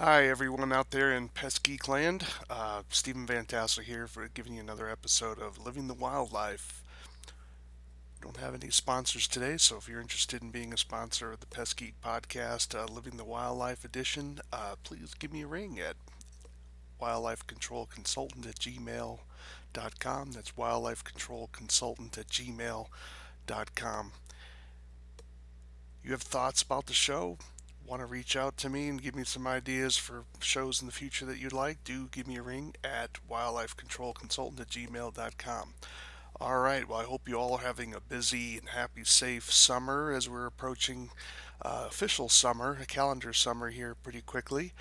Hi, everyone out there in Pesky Land. Stephen Vantassel here for giving you another episode of Living the Wildlife. Don't have any sponsors today, so if you're interested in being a sponsor of the Pesky Podcast, Living the Wildlife Edition, please give me a ring at wildlifecontrolconsultant at gmail.com. That's wildlifecontrolconsultant at gmail.com. You have thoughts about the show? Want to reach out to me and give me some ideas for shows in the future that you'd like, do give me a ring at wildlifecontrolconsultant at gmail.com. All right, well, I hope you all are having a busy and happy, safe summer as we're approaching official summer, a calendar summer here pretty quickly.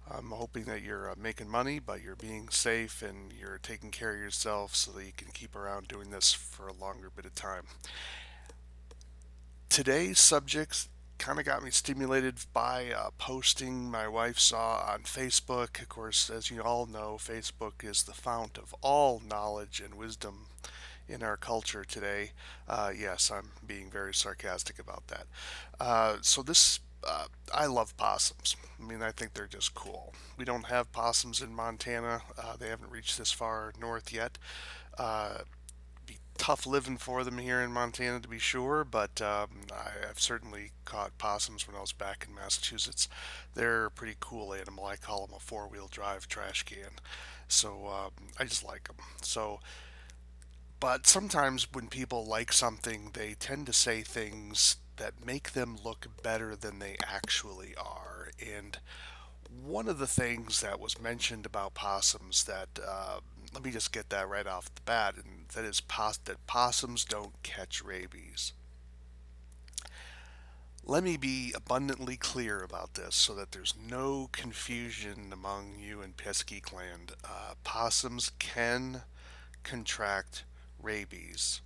I'm hoping that you're making money, but you're being safe and you're taking care of yourself so that you can keep around doing this for a longer bit of time. Today's subjects kind of got me stimulated by a posting my wife saw on Facebook. Of course, as you all know, Facebook is the fount of all knowledge and wisdom in our culture today. Yes, I'm being very sarcastic about that. I love possums. I mean, I think they're just cool. We don't have possums in Montana. They haven't reached this far north yet. Uh, be tough living for them here in Montana to be sure, but I've certainly caught possums when I was back in Massachusetts. They're a pretty cool animal. I call them a four-wheel drive trash can. So I just like them. But sometimes when people like something, they tend to say things that make them look better than they actually are. And one of the things that was mentioned about possums that let me just get that right off the bat, and that is that possums don't catch rabies. Let me be abundantly clear about this so that there's no confusion among you in Pesky Clan. Possums can contract rabies.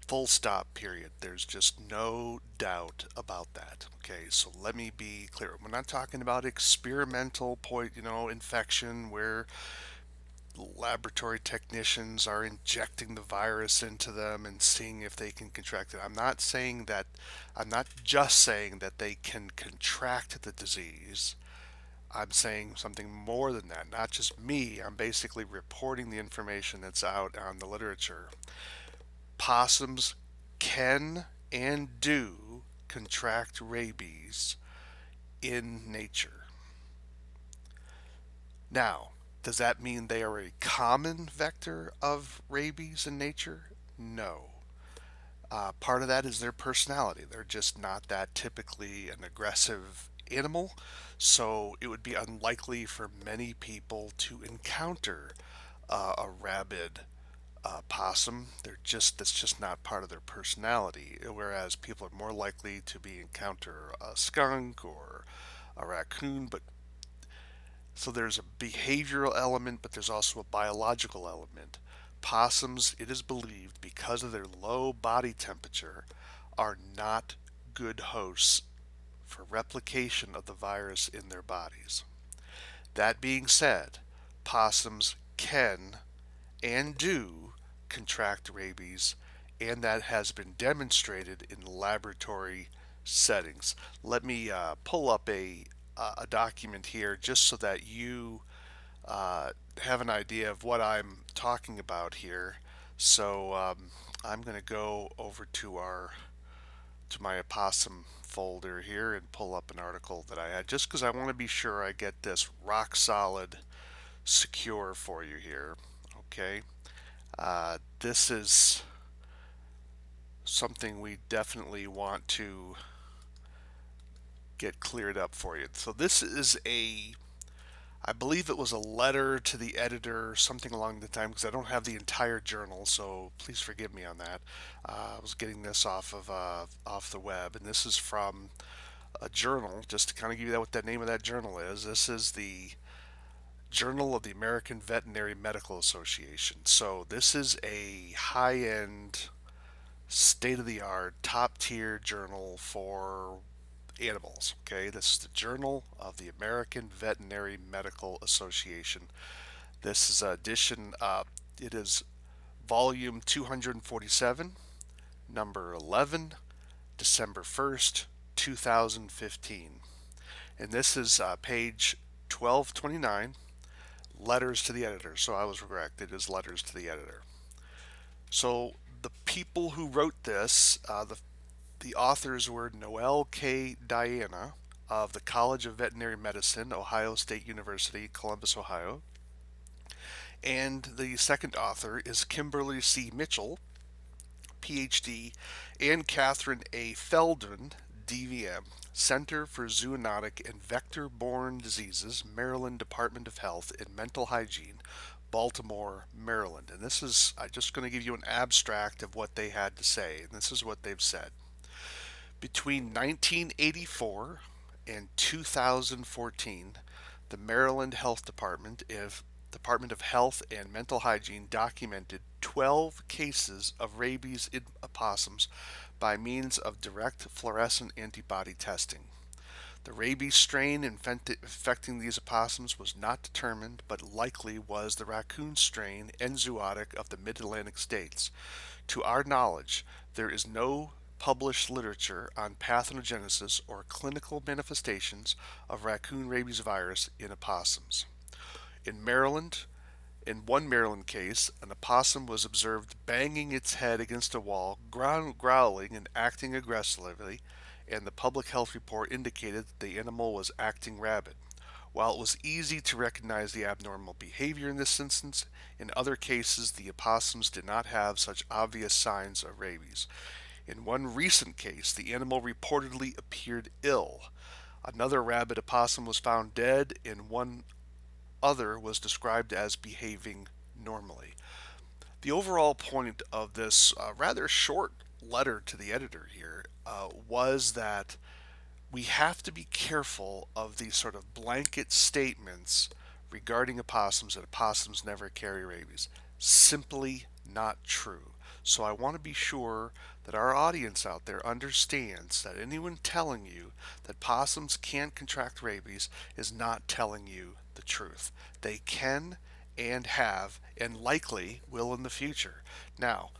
Full stop, period. There's just no doubt about that. Okay, so let me be clear. We're not talking about experimental infection where laboratory technicians are injecting the virus into them and seeing if they can contract it. I'm not just saying that they can contract the disease. I'm saying something more than that. Not just me. I'm basically reporting the information that's out on the literature. Possums can and do contract rabies in nature. Now, does that mean they are a common vector of rabies in nature? No. Part of that is their personality. They're just not that typically an aggressive animal, so it would be unlikely for many people to encounter a rabid possum. That's just not part of their personality. Whereas people are more likely to be encounter a skunk or a raccoon. But so there's a behavioral element, but there's also a biological element. Possums, it is believed, because of their low body temperature, are not good hosts for replication of the virus in their bodies. That being said, possums can and do contract rabies, and that has been demonstrated in laboratory settings. Let me pull up a document here just so that you have an idea of what I'm talking about here. So I'm going to go over to my opossum folder here and pull up an article that I had just because I want to be sure I get this rock solid secure for you here. Okay. This is something we definitely want to get cleared up for you. So this is I believe it was a letter to the editor, something along the time, because I don't have the entire journal, so please forgive me on that. I was getting this off the web, and this is from a journal. Just to kind of give you what that name of that journal is. This is the Journal of the American Veterinary Medical Association. So this is a high-end, state-of-the-art, top-tier journal for animals. Okay, this is the Journal of the American Veterinary Medical Association. This is edition. It is volume 247, number 11, December 1st, 2015. And this is page 1229, letters to the editor. So I was correct. It is letters to the editor. So the people who wrote this, the authors were Noel K. Diana of the College of Veterinary Medicine, Ohio State University, Columbus, Ohio. And the second author is Kimberly C. Mitchell, PhD, and Catherine A. Feldman, DVM, Center for Zoonotic and Vector-Borne Diseases, Maryland Department of Health and Mental Hygiene, Baltimore, Maryland. And this is, I'm just going to give you an abstract of what they had to say, and this is what they've said. Between 1984 and 2014, the Maryland Health Department of Health and Mental Hygiene documented 12 cases of rabies in opossums by means of direct fluorescent antibody testing. The rabies strain infecting these opossums was not determined, but likely was the raccoon strain enzootic of the mid-Atlantic states. To our knowledge, there is no published literature on pathogenesis or clinical manifestations of raccoon rabies virus in opossums. In Maryland, in one Maryland case, an opossum was observed banging its head against a wall, growling and acting aggressively, and the public health report indicated that the animal was acting rabid. While it was easy to recognize the abnormal behavior in this instance, in other cases the opossums did not have such obvious signs of rabies. In one recent case, the animal reportedly appeared ill. Another rabid opossum was found dead, and one other was described as behaving normally. The overall point of this rather short letter to the editor here was that we have to be careful of these sort of blanket statements regarding opossums that opossums never carry rabies. Simply not true. So I want to be sure that our audience out there understands that anyone telling you that possums can't contract rabies is not telling you the truth. They can and have and likely will in the future. Now,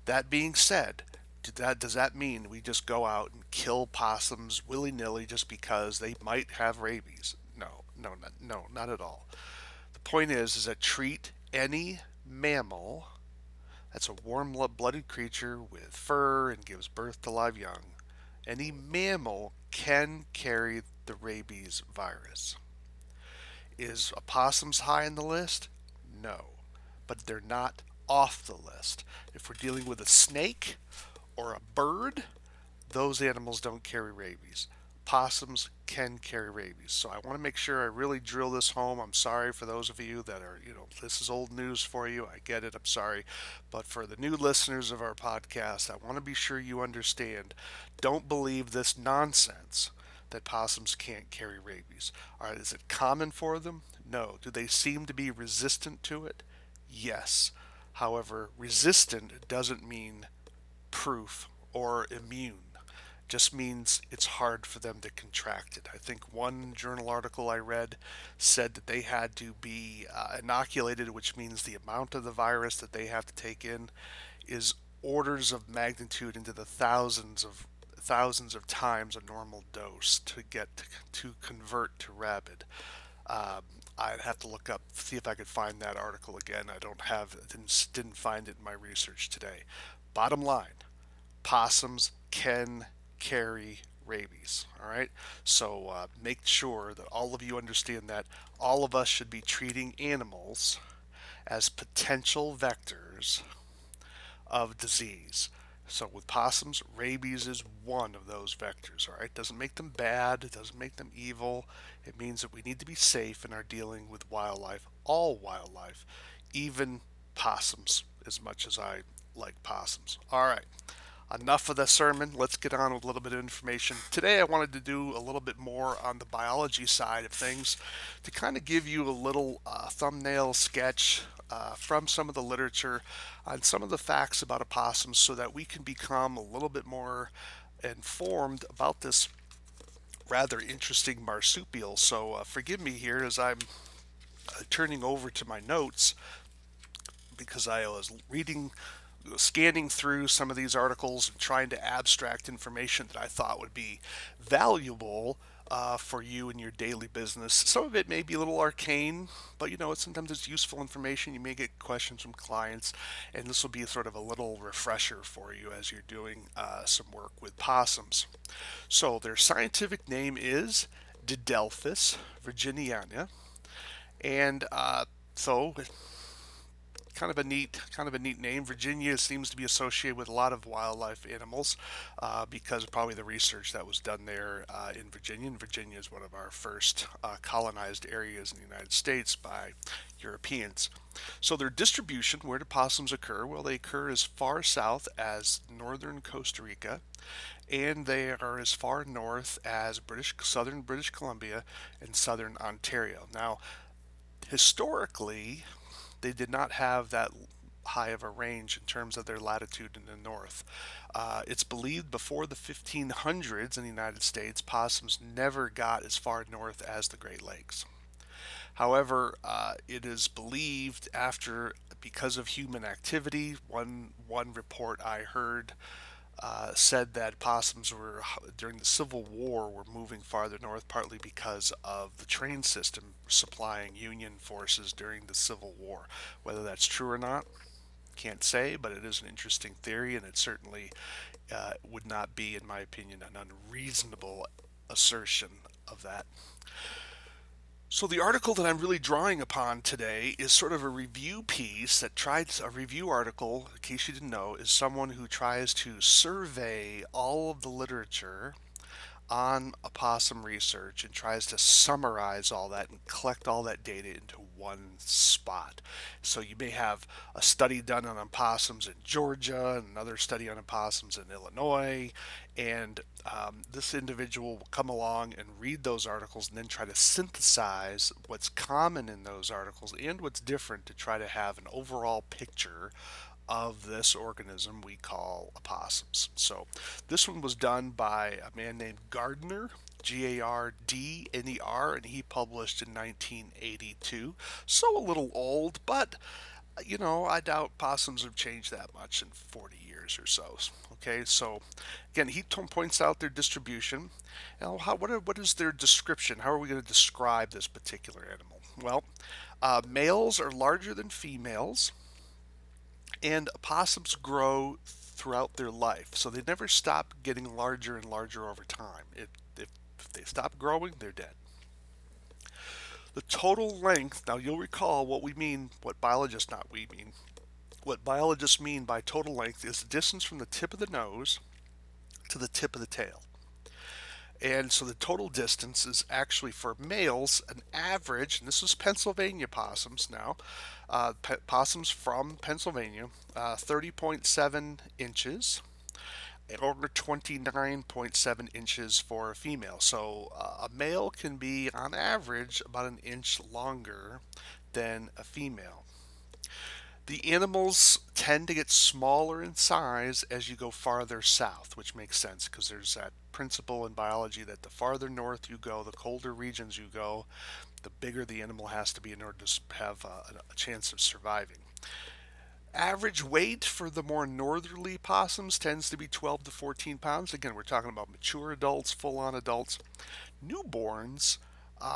that being said, does that mean we just go out and kill possums willy-nilly just because they might have rabies? No, not at all. The point is that treat any mammal that's a warm-blooded creature with fur and gives birth to live young. Any mammal can carry the rabies virus. Is opossums high on the list? No, but they're not off the list. If we're dealing with a snake or a bird, those animals don't carry rabies. Possums can carry rabies. So I want to make sure I really drill this home. I'm sorry for those of you that are, this is old news for you. I get it. I'm sorry. But for the new listeners of our podcast, I want to be sure you understand. Don't believe this nonsense that possums can't carry rabies. All right, is it common for them? No. Do they seem to be resistant to it? Yes. However, resistant doesn't mean proof or immune. Just means it's hard for them to contract it. I think one journal article I read said that they had to be inoculated, which means the amount of the virus that they have to take in is orders of magnitude into the thousands of times a normal dose to get to convert to rabid. Um, I'd have to look up, see if I could find that article again. I don't have, didn't find it in my research today. Bottom line, possums can carry rabies. All right, so make sure that all of you understand that all of us should be treating animals as potential vectors of disease. So with possums, rabies is one of those vectors. All right, doesn't make them bad, it doesn't make them evil. It means that we need to be safe in our dealing with wildlife, all wildlife, even possums, as much as I like possums. All right, enough of the sermon. Let's get on with a little bit of information. Today I wanted to do a little bit more on the biology side of things to kind of give you a little thumbnail sketch from some of the literature on some of the facts about opossums so that we can become a little bit more informed about this rather interesting marsupial. So forgive me here as I'm turning over to my notes because I was scanning through some of these articles and trying to abstract information that I thought would be valuable for you in your daily business. Some of it may be a little arcane, but sometimes it's useful information. You may get questions from clients, and this will be sort of a little refresher for you as you're doing some work with possums. So their scientific name is Didelphis virginiana, and so kind of a neat name. Virginia seems to be associated with a lot of wildlife animals because of probably the research that was done there in Virginia. And Virginia is one of our first colonized areas in the United States by Europeans. So their distribution, where do possums occur? Well, they occur as far south as northern Costa Rica, and they are as far north as southern British Columbia and southern Ontario. Now, historically, they did not have that high of a range in terms of their latitude in the north. It's believed before the 1500s in the United States, possums never got as far north as the Great Lakes. However, it is believed because of human activity. One report I heard said that possums were during the Civil War were moving farther north, partly because of the train system supplying Union forces during the Civil War. Whether that's true or not, can't say, but it is an interesting theory, and it certainly would not be, in my opinion, an unreasonable assertion of that. So the article that I'm really drawing upon today is sort of a review piece that tries a review article, in case you didn't know, is someone who tries to survey all of the literature on opossum research and tries to summarize all that and collect all that data into one spot. So you may have a study done on opossums in Georgia, and another study on opossums in Illinois, and this individual will come along and read those articles and then try to synthesize what's common in those articles and what's different to try to have an overall picture of this organism we call opossums. So this one was done by a man named Gardner, Gardner, and he published in 1982. So a little old, but I doubt possums have changed that much in 40 years or so. Okay, so again, he points out their distribution. Now, what is their description? How are we going to describe this particular animal? Well, males are larger than females, and opossums grow throughout their life, so they never stop getting larger and larger over time. If they stop growing, they're dead. The total length, now you'll recall what we mean, what biologists, not we mean, what biologists mean by total length is the distance from the tip of the nose to the tip of the tail. And so the total distance is actually for males an average, and this is Pennsylvania possums now, possums from Pennsylvania, 30.7 inches or 29.7 inches for a female. So a male can be on average about an inch longer than a female. The animals tend to get smaller in size as you go farther south, which makes sense because there's that principle in biology that the farther north you go, the colder regions you go, the bigger the animal has to be in order to have a chance of surviving. Average weight for the more northerly possums tends to be 12 to 14 pounds. Again, we're talking about mature adults, full-on adults. Newborns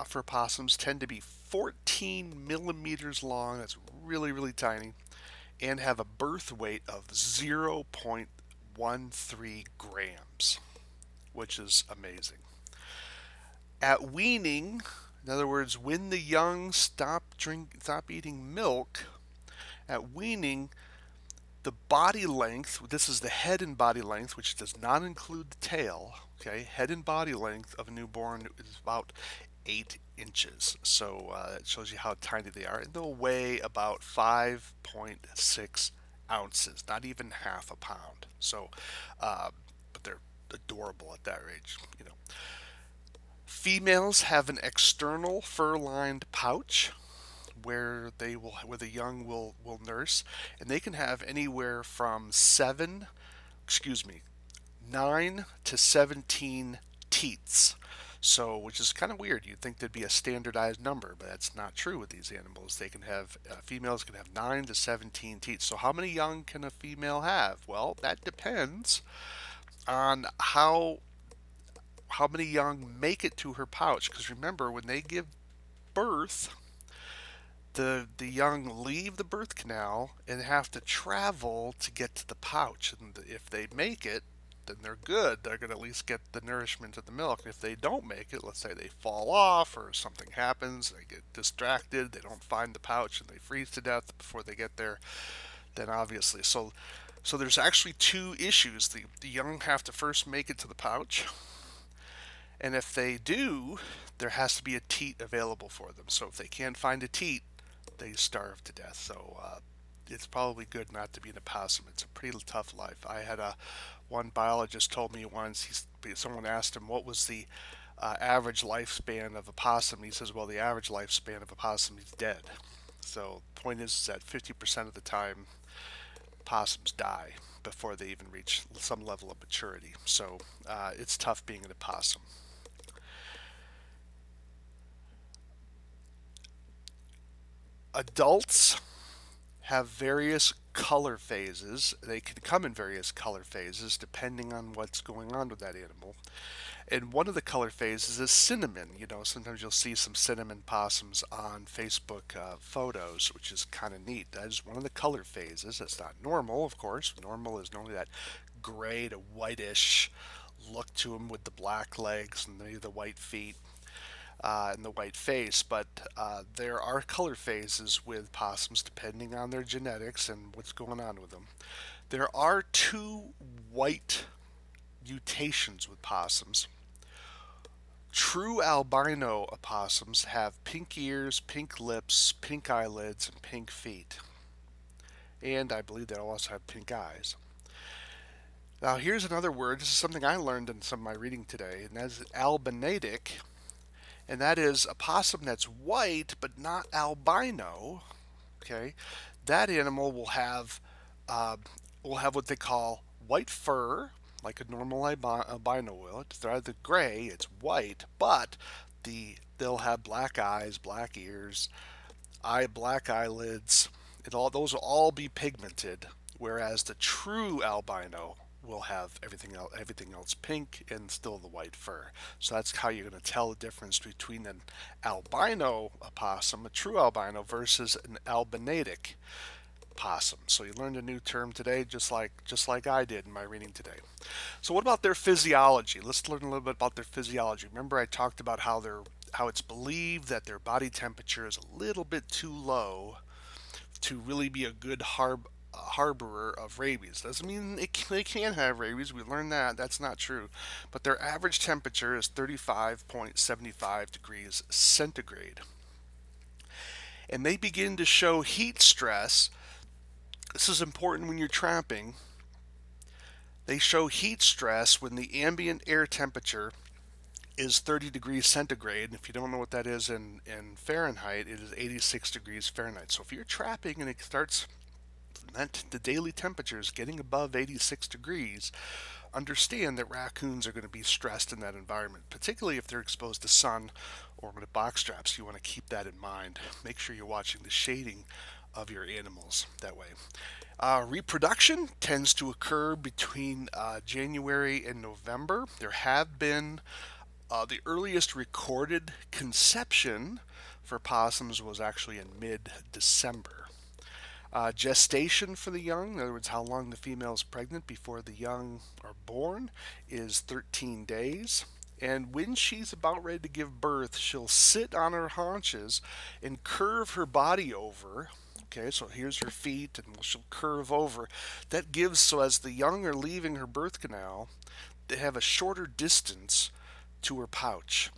for possums tend to be 14 millimeters long. That's really, really tiny, and have a birth weight of 0.13 grams, which is amazing. At weaning, in other words, when the young stop eating milk, at weaning, the body length, this is the head and body length, which does not include the tail, okay? Head and body length of a newborn is about 8 inches. So it shows you how tiny they are. And they'll weigh about 5.6 ounces, not even half a pound. So, but they're adorable at that age. Females have an external fur-lined pouch where the young will nurse, and they can have anywhere from 9 to 17 teats. So, which is kind of weird. You'd think there'd be a standardized number, but that's not true with these animals. They can have females can have 9 to 17 teats. So, how many young can a female have? Well, that depends on how how many young make it to her pouch. Because remember, when they give birth, the young leave the birth canal and have to travel to get to the pouch. And if they make it, then they're good. They're going to at least get the nourishment of the milk. If they don't make it, let's say they fall off or something happens, they get distracted, they don't find the pouch, and they freeze to death before they get there, then obviously. So there's actually two issues. The young have to first make it to the pouch, and if they do, there has to be a teat available for them. So if they can't find a teat, they starve to death. So it's probably good not to be an opossum. It's a pretty tough life. I had one biologist told me once. Someone asked him what was the average lifespan of a possum. He says, well, the average lifespan of a possum is dead. So the point is that 50% of the time possums die before they even reach some level of maturity. So it's tough being an opossum. Adults have various color phases. They can come in various color phases depending on what's going on with that animal. And one of the color phases is cinnamon. You know, sometimes you'll see some cinnamon possums on Facebook photos, which is kind of neat. That is one of the color phases. That's not normal, of course. Normal is normally that gray to whitish look to them with the black legs and the white feet. And the white face, but there are color phases with possums depending on their genetics and what's going on with them. There are two white mutations with possums. True albino opossums have pink ears, pink lips, pink eyelids, and pink feet. And I believe they'll also have pink eyes. Now, here's another word. This is something I learned in some of my reading today, and that's albinatic. And that is a possum that's white but not albino. Okay, that animal will have what they call white fur, like a normal albino will. It's rather gray. It's white, but they'll have black eyes, black ears, black eyelids. Those will all be pigmented, whereas the true albino will have everything else pink and still the white fur. So that's how you're going to tell the difference between an albino opossum, a true albino, versus an albinatic possum. So you learned a new term today, just like I did in my reading today. So what about their physiology? Let's learn a little bit about their physiology. Remember I talked about how it's believed that their body temperature is a little bit too low to really be a good harborer of rabies. Doesn't mean they can have rabies. We learned that. That's not true. But their average temperature is 35.75 degrees centigrade. And they begin to show heat stress. This is important when you're trapping. They show heat stress when the ambient air temperature is 30 degrees centigrade. And if you don't know what that is in Fahrenheit, it is 86 degrees Fahrenheit. So if you're trapping and it starts the daily temperature is getting above 86 degrees, understand that raccoons are going to be stressed in that environment, particularly if they're exposed to sun or with box straps. You want to keep that in mind. Make sure you're watching the shading of your animals that way. Reproduction tends to occur between January and November. There have been the earliest recorded conception for possums was actually in mid-December. Gestation for the young, in other words, how long the female is pregnant before the young are born, is 13 days. And when she's about ready to give birth, she'll sit on her haunches and curve her body over. Okay, so here's her feet, and she'll curve over. That gives, so as the young are leaving her birth canal, they have a shorter distance to her pouch.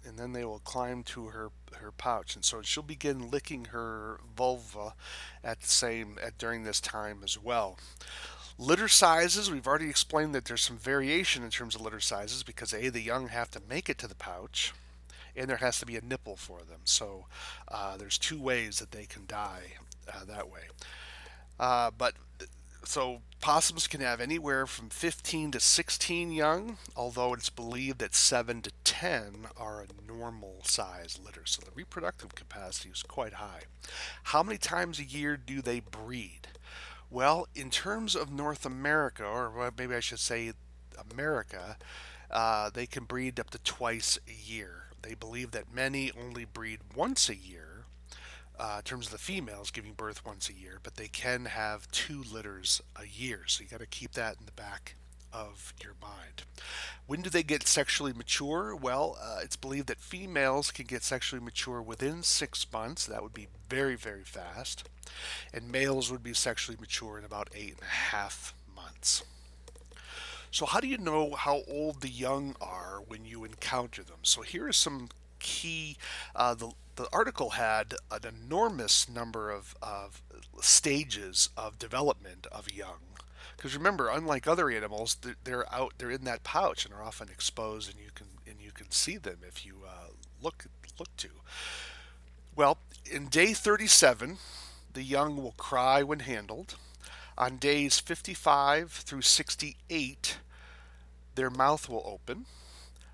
And then they will climb to her pouch, and so she'll begin licking her vulva during this time as well. Litter sizes, we've already explained that there's some variation in terms of litter sizes because the young have to make it to the pouch, and there has to be a nipple for them. So there's two ways that they can die that way. So possums can have anywhere from 15 to 16 young, although it's believed that 7 to 10 are a normal size litter. So the reproductive capacity is quite high. How many times a year do they breed? Well, in terms of North America, or maybe I should say America, They can breed up to twice a year. They believe that many only breed once a year, in terms of the females giving birth once a year, but they can have 2 litters a year. So you got to keep that in the back of your mind. When do they get sexually mature? Well, it's believed that females can get sexually mature within 6 months. That would be very, very fast. And males would be sexually mature in about 8.5 months. So, how do you know how old the young are when you encounter them? So, here are some key. The article had an enormous number of stages of development of young. Because remember, unlike other animals, they're in that pouch and are often exposed, and you can see them if you look to. Well, in day 37, the young will cry when handled. On days 55 through 68, their mouth will open.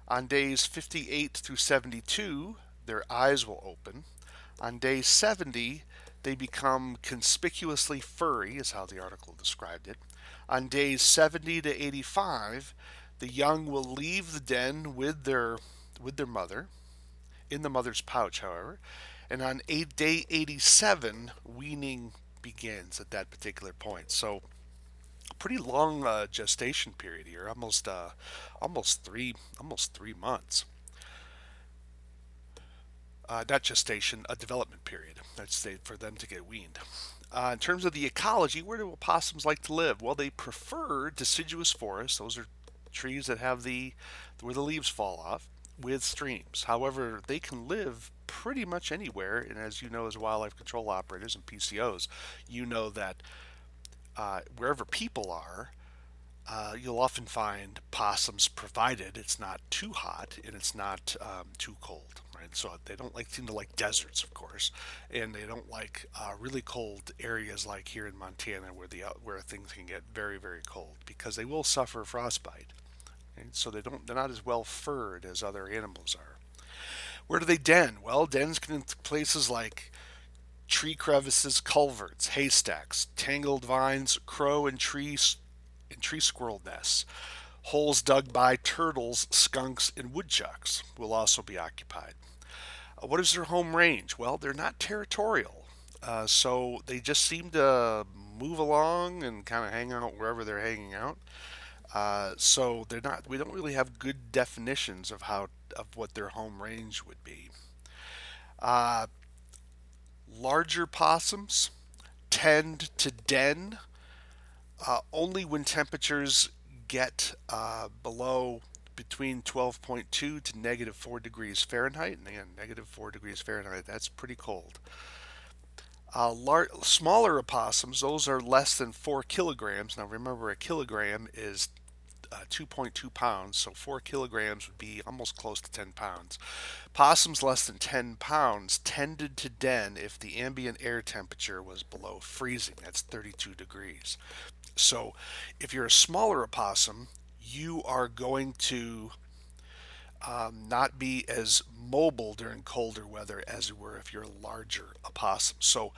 On days 58 through 72, their eyes will open. On day 70, they become conspicuously furry, is how the article described it. On days 70 to 85, the young will leave the den with their mother, in the mother's pouch, however. And on day 87, weaning begins at that particular point. So pretty long gestation period here, almost 3 months. Not gestation, a development period. That's for them to get weaned. In terms of the ecology, where do opossums like to live? Well, they prefer deciduous forests. Those are trees that have where the leaves fall off, with streams. However, they can live pretty much anywhere. And as you know, as wildlife control operators and PCOs, you know that wherever people are, you'll often find possums, provided it's not too hot and it's not too cold. Right? So they don't seem to like deserts, of course, and they don't like really cold areas like here in Montana, where things can get very, very cold, because they will suffer frostbite. Okay? So they're not as well furred as other animals are. Where do they den? Well, dens can in places like tree crevices, culverts, haystacks, tangled vines, crow and tree squirrel nests. Holes dug by turtles, skunks, and woodchucks will also be occupied. What is their home range? Well, they're not territorial, so they just seem to move along and kind of hang out wherever they're hanging out. So they're not. We don't really have good definitions of what their home range would be. Uh, Larger possums tend to den only when temperatures get below between 12.2 to -4 degrees Fahrenheit. And again, -4 degrees Fahrenheit, that's pretty cold. Smaller opossums, those are less than 4 kilograms. Now remember, a kilogram is 2.2 pounds, so 4 kilograms would be almost close to 10 pounds. Possums less than 10 pounds tended to den if the ambient air temperature was below freezing. That's 32 degrees. So if you're a smaller opossum, you are going to not be as mobile during colder weather as you were if you're a larger opossum. So,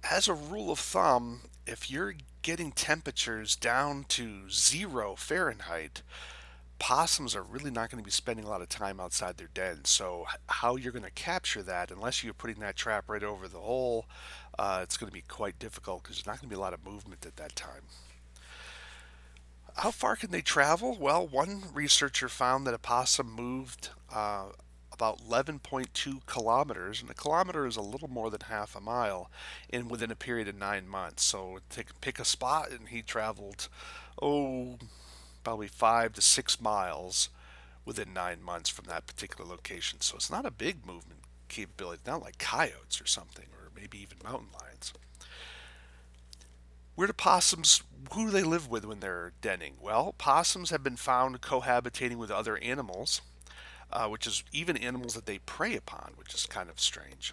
as a rule of thumb, if you're getting temperatures down to 0 Fahrenheit, possums are really not going to be spending a lot of time outside their den. So, how you're going to capture that, unless you're putting that trap right over the hole, it's going to be quite difficult, because there's not going to be a lot of movement at that time. How far can they travel? Well, one researcher found that a possum moved about 11.2 kilometers, and a kilometer is a little more than half a mile, within a period of 9 months. So pick a spot, and he traveled, probably 5 to 6 miles within 9 months from that particular location. So it's not a big movement capability, not like coyotes or something, or maybe even mountain lions. Where do possums, who do they live with when they're denning? Well, possums have been found cohabitating with other animals, which is even animals that they prey upon, which is kind of strange.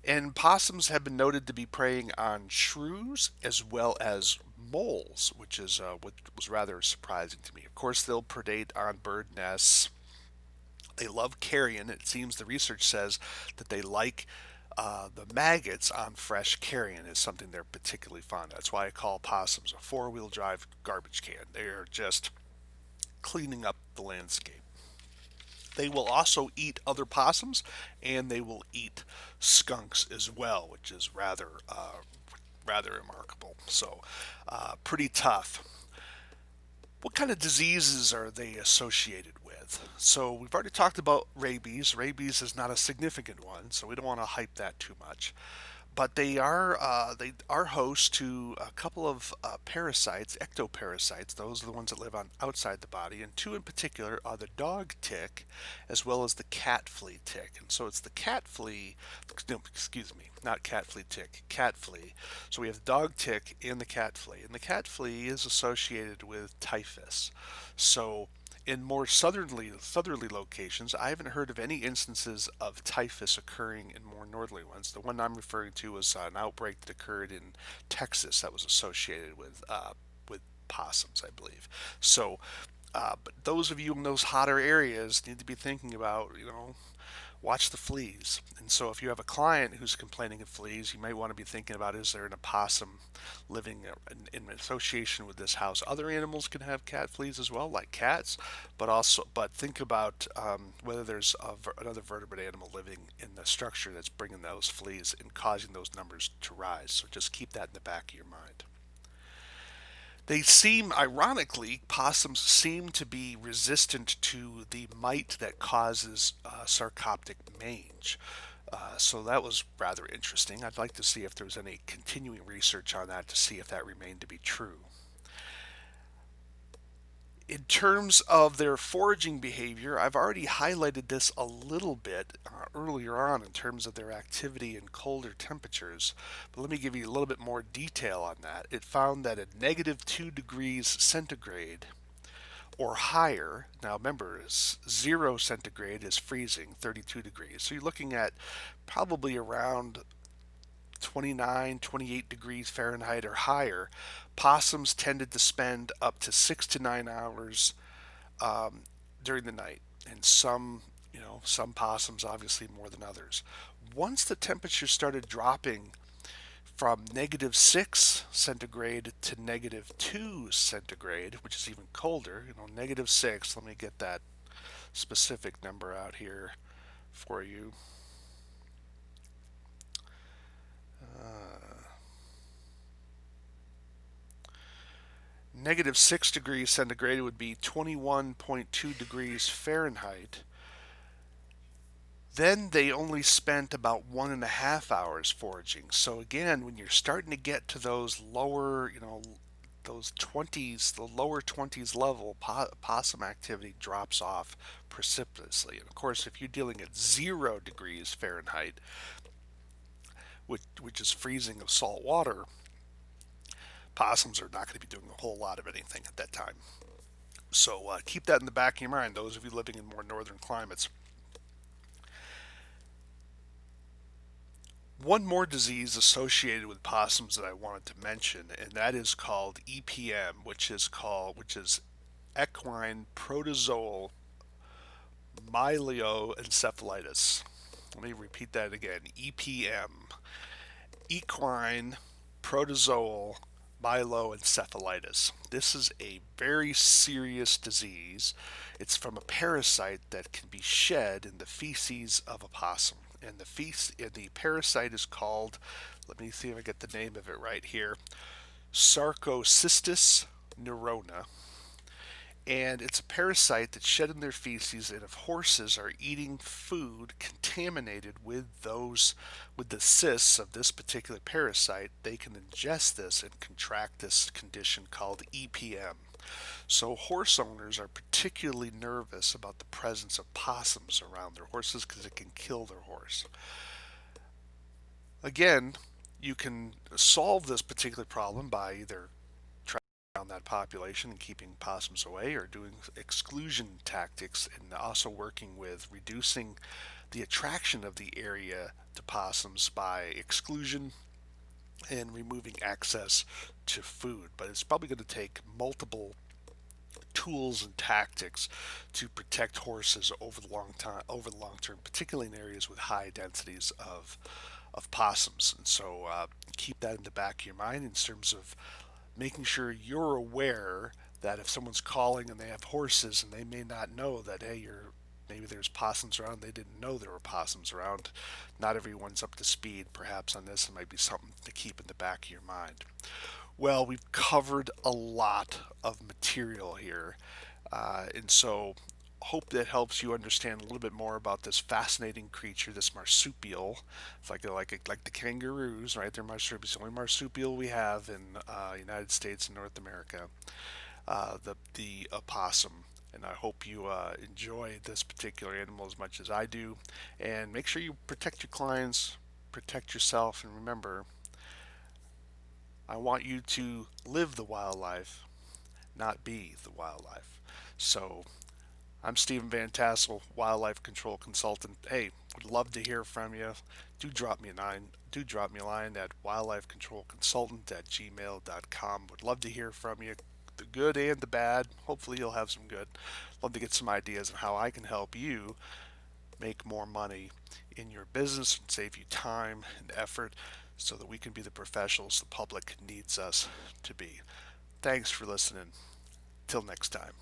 And possums have been noted to be preying on shrews as well as moles, which is what was rather surprising to me. Of course, they'll predate on bird nests. They love carrion. It seems the research says that they like the maggots on fresh carrion is something they're particularly fond of. That's why I call possums a four-wheel drive garbage can. They are just cleaning up the landscape. They will also eat other possums, and they will eat skunks as well, which is rather remarkable. So, pretty tough. What kind of diseases are they associated with? So we've already talked about rabies. Rabies is not a significant one, so we don't want to hype that too much. But they are host to a couple of parasites, ectoparasites. Those are the ones that live on outside the body, and two in particular are the dog tick, as well as the cat flea tick. And so it's the cat flea, no, excuse me, not cat flea tick, cat flea. So we have the dog tick and the cat flea, and the cat flea is associated with typhus. So in more southerly locations, I haven't heard of any instances of typhus occurring in more northerly ones. The one I'm referring to was an outbreak that occurred in Texas that was associated with possums, I believe. So, but those of you in those hotter areas need to be thinking about, watch the fleas. And so if you have a client who's complaining of fleas, you might want to be thinking about, is there an opossum living in association with this house? Other animals can have cat fleas as well, like cats, but think about whether there's another vertebrate animal living in the structure that's bringing those fleas and causing those numbers to rise. So just keep that in the back of your mind. They seem, ironically, possums seem to be resistant to the mite that causes sarcoptic mange. So that was rather interesting. I'd like to see if there was any continuing research on that to see if that remained to be true. In terms of their foraging behavior, I've already highlighted this a little bit earlier on in terms of their activity in colder temperatures, but let me give you a little bit more detail on that. It found that at negative 2 degrees centigrade or higher, now remember, 0 centigrade is freezing, 32 degrees, so you're looking at probably around 29, 28 degrees Fahrenheit or higher. Possums tended to spend up to 6 to 9 hours during the night, and some possums obviously more than others. Once the temperature started dropping from negative 6 centigrade to negative 2 centigrade, which is even colder, negative 6, let me get that specific number out here for you. Negative 6 degrees centigrade would be 21.2 degrees Fahrenheit. Then they only spent about 1.5 hours foraging. So again, when you're starting to get to those lower, those 20s, the lower 20s level, possum activity drops off precipitously. And of course, if you're dealing at 0 degrees Fahrenheit, which is freezing of salt water, possums are not going to be doing a whole lot of anything at that time. So keep that in the back of your mind, those of you living in more northern climates. One more disease associated with possums that I wanted to mention, and that is called EPM, which is equine protozoal myeloencephalitis. Let me repeat that again. EPM, equine protozoal myeloencephalitis. This is a very serious disease. It's from a parasite that can be shed in the feces of a possum. And the parasite is called, let me see if I get the name of it right here, Sarcocystis neurona. And it's a parasite that's shed in their feces, and if horses are eating food contaminated with the cysts of this particular parasite, they can ingest this and contract this condition called EPM. So horse owners are particularly nervous about the presence of possums around their horses because it can kill their horse. Again, you can solve this particular problem by either that population and keeping possums away, or doing exclusion tactics and also working with reducing the attraction of the area to possums by exclusion and removing access to food. But it's probably going to take multiple tools and tactics to protect horses over the long term, particularly in areas with high densities of possums. And so keep that in the back of your mind in terms of making sure you're aware that if someone's calling and they have horses and they may not know that, hey, maybe there's possums around. They didn't know there were possums around. Not everyone's up to speed, perhaps, on this. It might be something to keep in the back of your mind. Well, we've covered a lot of material here, and so hope that helps you understand a little bit more about this fascinating creature, this marsupial. It's like the kangaroos, right? They're marsupials. The only marsupial we have in United States and North America. The opossum. And I hope you enjoy this particular animal as much as I do. And make sure you protect your clients, protect yourself, and remember, I want you to live the wildlife, not be the wildlife. So I'm Stephen Vantassel, wildlife control consultant. Hey, would love to hear from you. Do drop me a line at wildlifecontrolconsultant@gmail.com. Would love to hear from you, the good and the bad. Hopefully you'll have some good. Love to get some ideas on how I can help you make more money in your business and save you time and effort so that we can be the professionals the public needs us to be. Thanks for listening. Till next time.